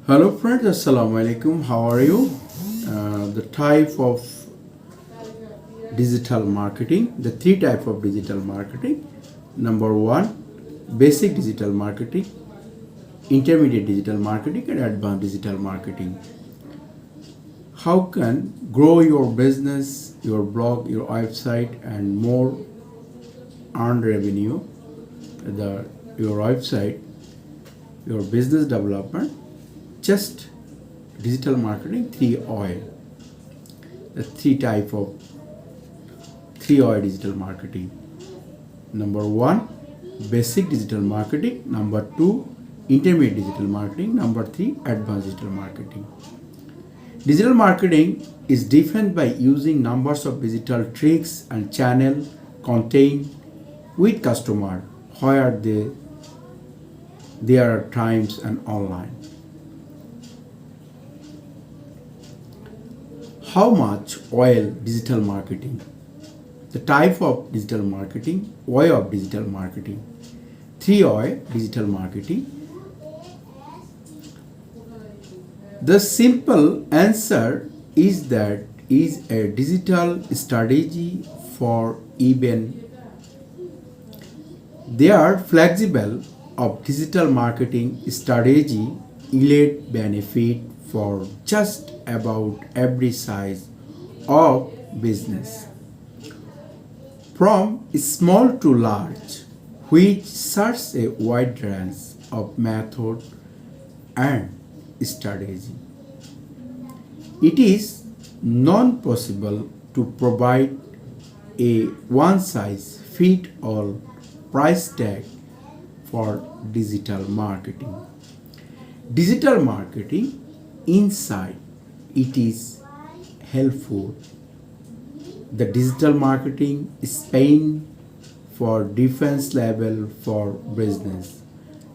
Hello friends, Assalamu alaikum. How are you? The type of digital marketing, the three type of digital marketing. Number one, basic digital marketing, intermediate digital marketing, and advanced digital marketing. How can grow your business, your blog, your website, and more earn revenue? The your website, your business development, just digital marketing, three oil, the three oil digital marketing. Number one, basic digital marketing. Number two, intermediate digital marketing. Number three, advanced digital marketing. Digital marketing is defined by using numbers of digital tricks and channel contain with customer where they are times and online. How much oil digital marketing? The type of digital marketing, way of digital marketing. Three oil digital marketing. The simple answer is that is a digital strategy for even they are flexible of digital marketing strategy yield benefit for just about every size of business from small to large, which serves a wide range of method and strategy. It is non possible to provide a one size fit all price tag for digital marketing. Digital marketing inside it is helpful. The digital marketing is paying for defense level for business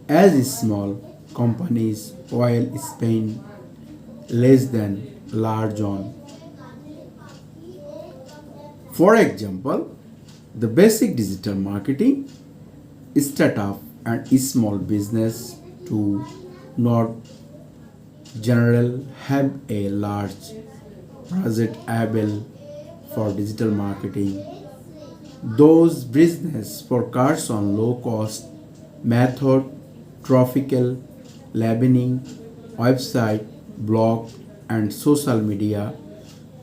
as small companies while spend less than large on. For example, the basic digital marketing startup and small business to not general have a large budget able for digital marketing. Those business focus on low cost method, tropical labeling, website, blog, and social media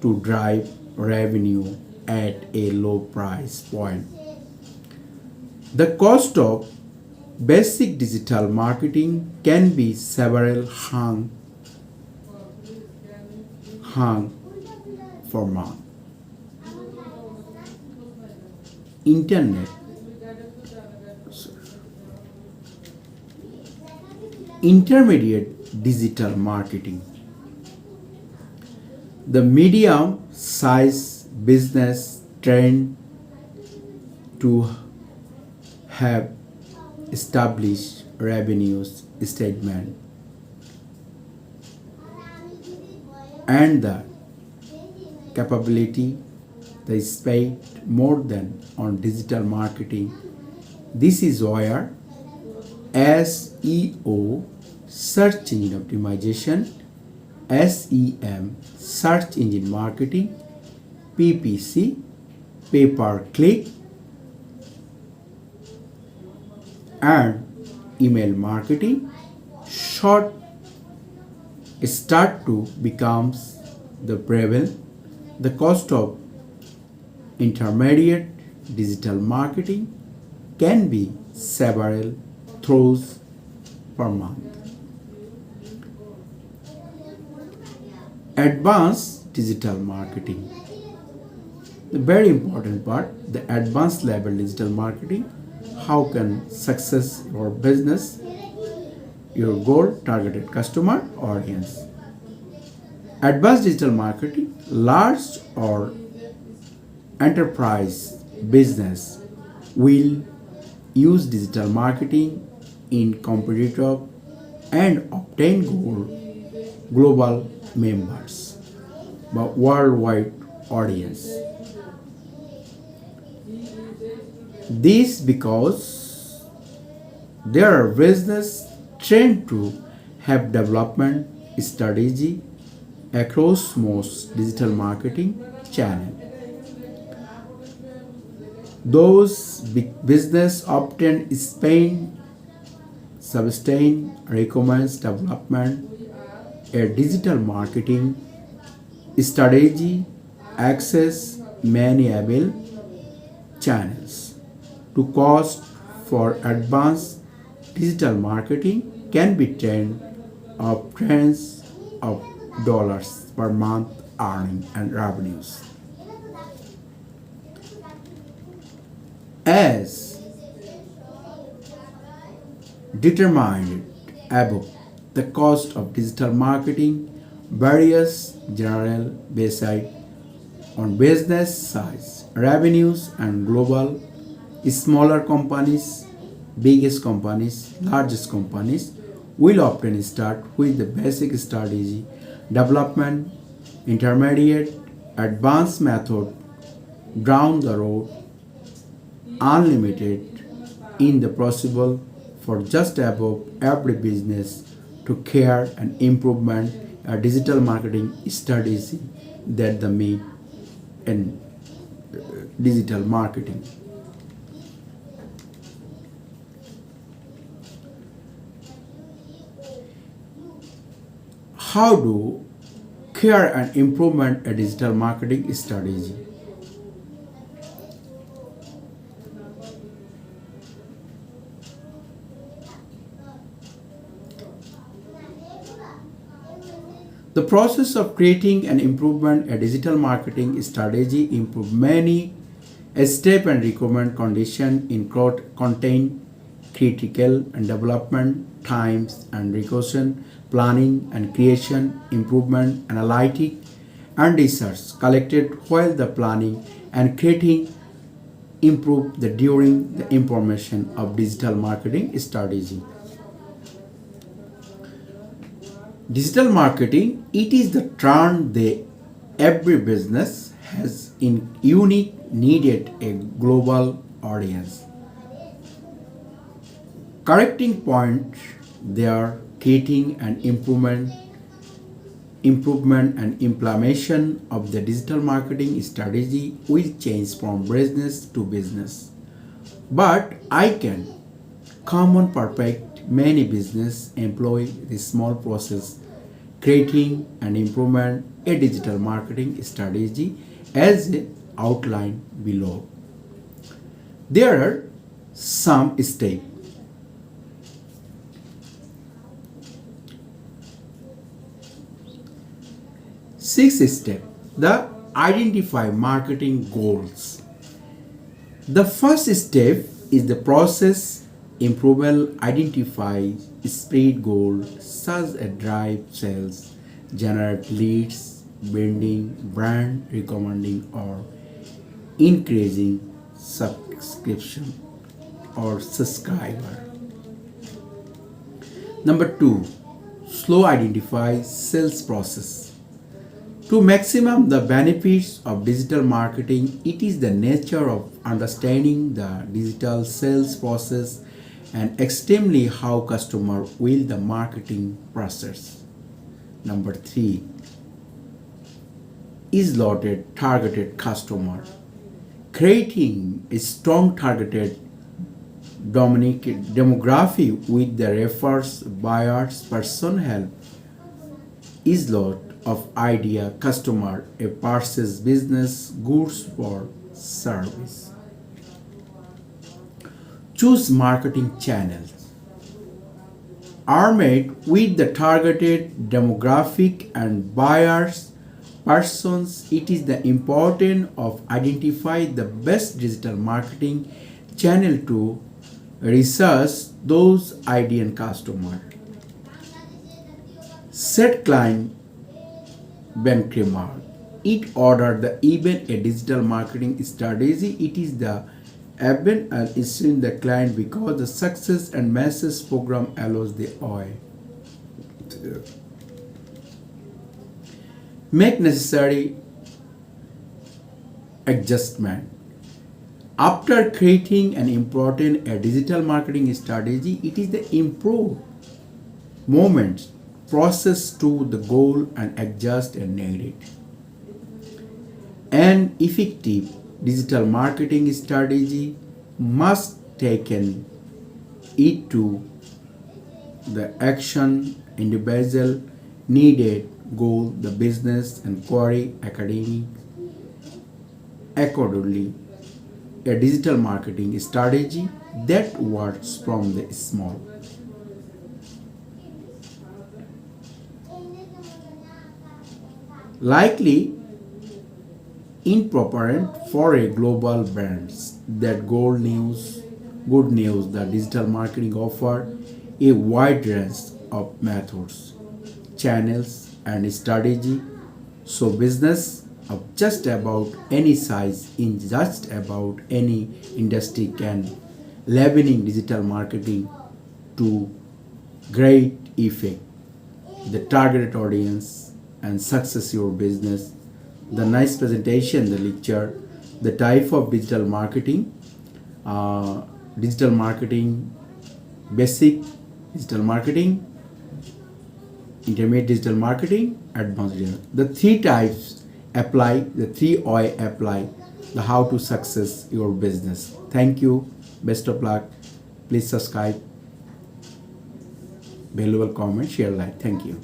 to drive revenue at a low price point. The cost of basic digital marketing can be several hung for month. Internet intermediate digital marketing. The medium size business trend to have established revenues statement and the capability they spend more than on digital marketing. This is where SEO, search engine optimization, SEM, search engine marketing, PPC, pay per click, and email marketing short start to becomes the prevalent. The cost of intermediate digital marketing can be several throws per month. Advanced digital marketing. The very important part, the advanced level digital marketing. How can success your business, your goal, targeted customer, audience. Advanced digital marketing, large or enterprise business will use digital marketing in competitive and obtain global members but worldwide audience. This because their business trained to have development strategy across most digital marketing channels. Those big business often spend sustain recommends development a digital marketing strategy access many able channels to cost for advanced digital marketing can be tens of dollars per month earning and revenues. As determined above, the cost of digital marketing varies general based on business size, revenues, and global. Smaller companies, biggest companies, largest companies will often start with the basic strategy development, intermediate, advanced method, down the road, unlimited in the possible for just above every business to care and improvement a digital marketing strategy that the meet in digital marketing. How do care and improvement a digital marketing strategy? The process of creating and improvement a digital marketing strategy improve many step and recommend condition in contain critical and development times and recursion planning and creation improvement analytic and research collected while the planning and creating improve the during the information of digital marketing strategy. Digital marketing, it is the term that every business has in unique needed a global audience. Correcting point there creating an improvement and implementation of the digital marketing strategy will change from business to business. But I can common perfect many business employ this small process creating and improvement a digital marketing strategy as outlined below. There are some steps. Sixth step, the identify marketing goals. The first step is the process improvement identify spread goals such as drive sales, generate leads, building brand recommending or increasing subscription or subscriber. Number two, slow identify sales process. To maximum the benefits of digital marketing, it is the nature of understanding the digital sales process and extremely how customer will the marketing process. Number three is loaded targeted customer. Creating a strong targeted demography with the refers buyers person help is lot of idea customer a purchase business goods or service. Choose marketing channels are made with the targeted demographic and buyers persons. It is the important of identify the best digital marketing channel to research those ideal customer. Set client benchmark. It order the even a digital marketing strategy. It is the event and issuing the client because the success and message program allows the OI. Make necessary adjustment. After creating an important a digital marketing strategy, it is the improved moments process to the goal and adjust and narrate. An effective digital marketing strategy must taken it to the action individual needed goal the business and query academic accordingly a digital marketing strategy that works from the small likely inappropriate for a global brands that good news the digital marketing offer a wide range of methods channels and strategy so business of just about any size in just about any industry can leveraging digital marketing to great effect the targeted audience and success your business the nice presentation the lecture the type of uh, digital marketing basic digital marketing intermediate digital marketing advanced digital the three types apply the three I apply the how to success your business. Thank you, best of luck. Please subscribe, valuable comment, share, like. Thank you.